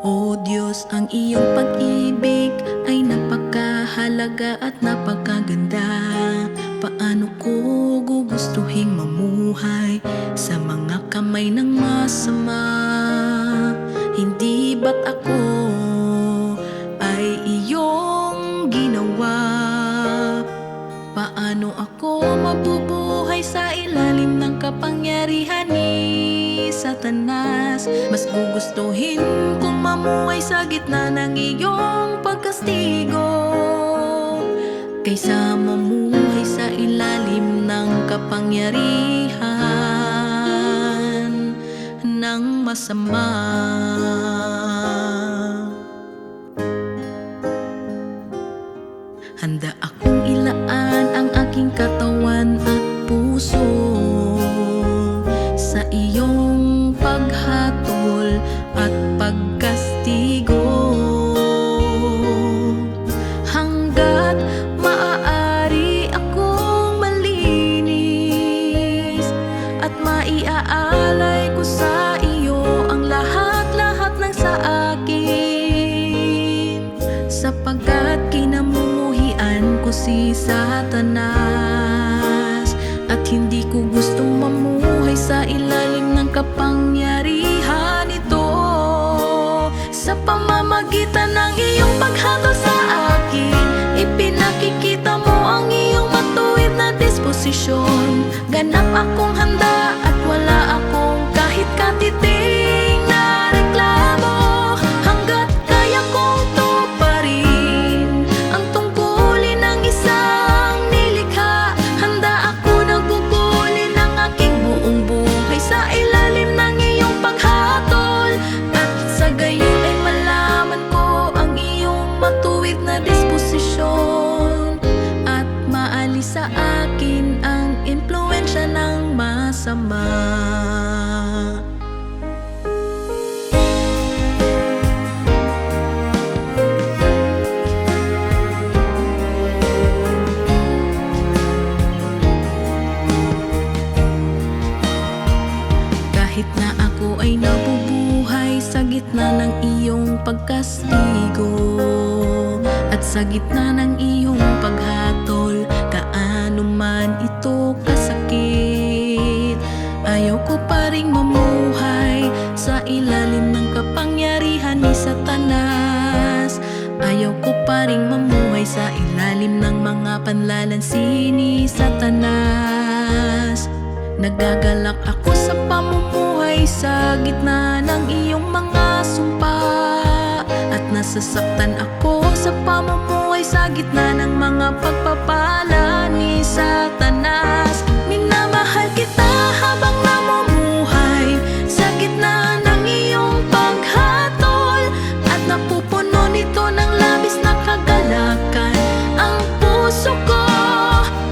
O Diyos, ang iyong pag-ibig ay napakahalaga at napakaganda. Paano ko gugustuhing mamuhay sa mga kamay ng masama? Hindi ba't ako ay iyong ginawa? Paano ako mabubuhay sa ilalim ng kapangyarihan ni Satanas? Mas gugustuhin kong mamuhay sa gitna ng iyong pagkastigo kaysa mamuhay sa ilalim ng kapangyarihan ng masama. Handa akong ilaan ang aking katawan at puso sa iyong paghatol at pagkastigo, hanggat maaari akong malinis at maiaalay ko sa iyo ang lahat-lahat ng sa akin, sapagkat kinamumuhian ko si Satanas at hindi ko gustong mamuhay sa ilalim ng kapangyarihan nito. Sa pamamagitan ng iyong paghatol sa akin, ipinakikita mo ang iyong matuwid na disposisyon. Ganap akong handa at wala akong kahit katiting na reklamo, hanggat kaya kong tuparin ang tungkulin ng isang nilikha. Handa ako na gugulin ang aking buong buhay sa ilalim ng iyong paghatol, at sa gayon ay malaman ko ang iyong matuwid na disposisyon at maalis sa akin ang impluwensya ng masama. Kahit na ako ay nabubuhay sa gitna ng iyong pagkastigo at sa gitna ng iyong paghatol, kaano man ito kasakit, ayaw ko pa ring mamuhay sa ilalim ng kapangyarihan ni Satanas. Ayaw ko pa ring mamuhay sa ilalim ng mga panlalansi ni Satanas. Nagagalak ako sa pamumuhay sa gitna ng iyong mga sumpa, at nasasaktan ako sa pamumuhay sa gitna ng mga pagpapala ni Satanas. Minamahal kita habang namumuhay sa gitna ng iyong paghatol, at napupuno nito ng labis na kagalakan ang puso ko.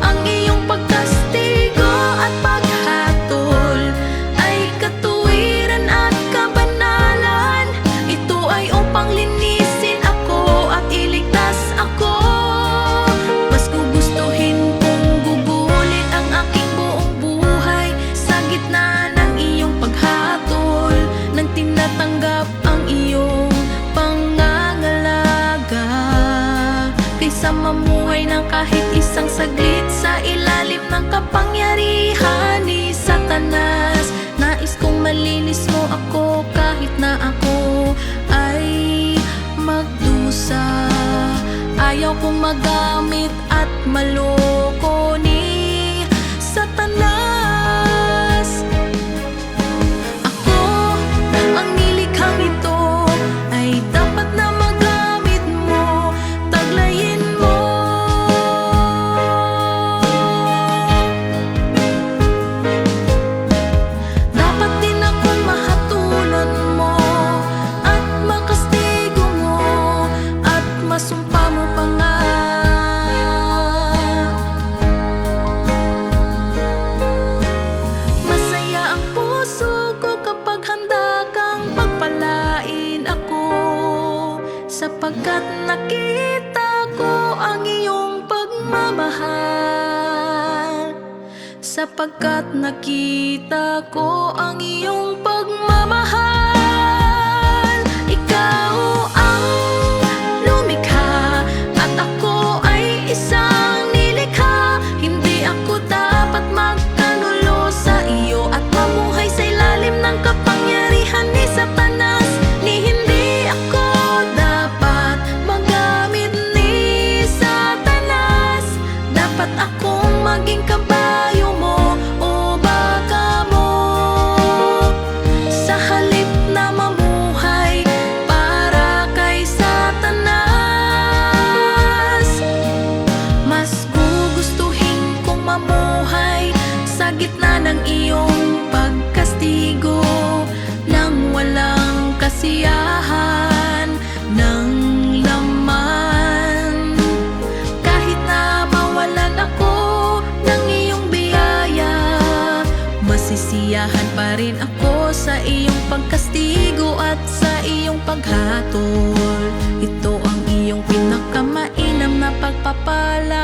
Ang iyong pagkastigo at paghatol ay katuwiran at kabanalan. Ito ay upang linisin ako at iligtas ako. Mas gugustuhin kong gugulin ang aking buong buhay sa gitna ng iyong paghatol, nang tinatanggap ang iyong pangangalaga, kaysa mamuhay ng kahit isang saglit sa ilalim ng kapangyarihan ni Satanas. Nais kong malinis mo ako kahit na ako ay magdusa. Ayaw kong magamit at maloko ni Satanas. Ako, ang nilikhang ito, ay dapat na magamit mo, taglayin mo. Dapat din akong mahatulan mo at makastigo mo at masumpa mo pa nga. Masaya ang puso ko kapag handa kang pagpalain ako sa sapagkat nakita ko ang iyong pagmamahal. Sapagkat nakita ko ang iyong pagmamahal. Ikaw ang lumikha at ako ay isang nilikha. Hindi ako dapat magkanulo sa iyo at mamuhay sa ilalim ng kapangyarihan ni Satanas. Ni hindi ako dapat magamit ni Satanas. Dapat akong maging kabayo mo o baka mo. Sa halip na mamuhay para kay Satanas, mas gugustuhin kong mamuhay sa gitna ng iyong pagkastigo, nang walang kasiyahan ng laman. Kahit na mawalan ako ng iyong biyaya, masisiyahan pa rin ako sa iyong pagkastigo at sa iyong paghatol. Ito ang iyong pinakamainam na pagpapala.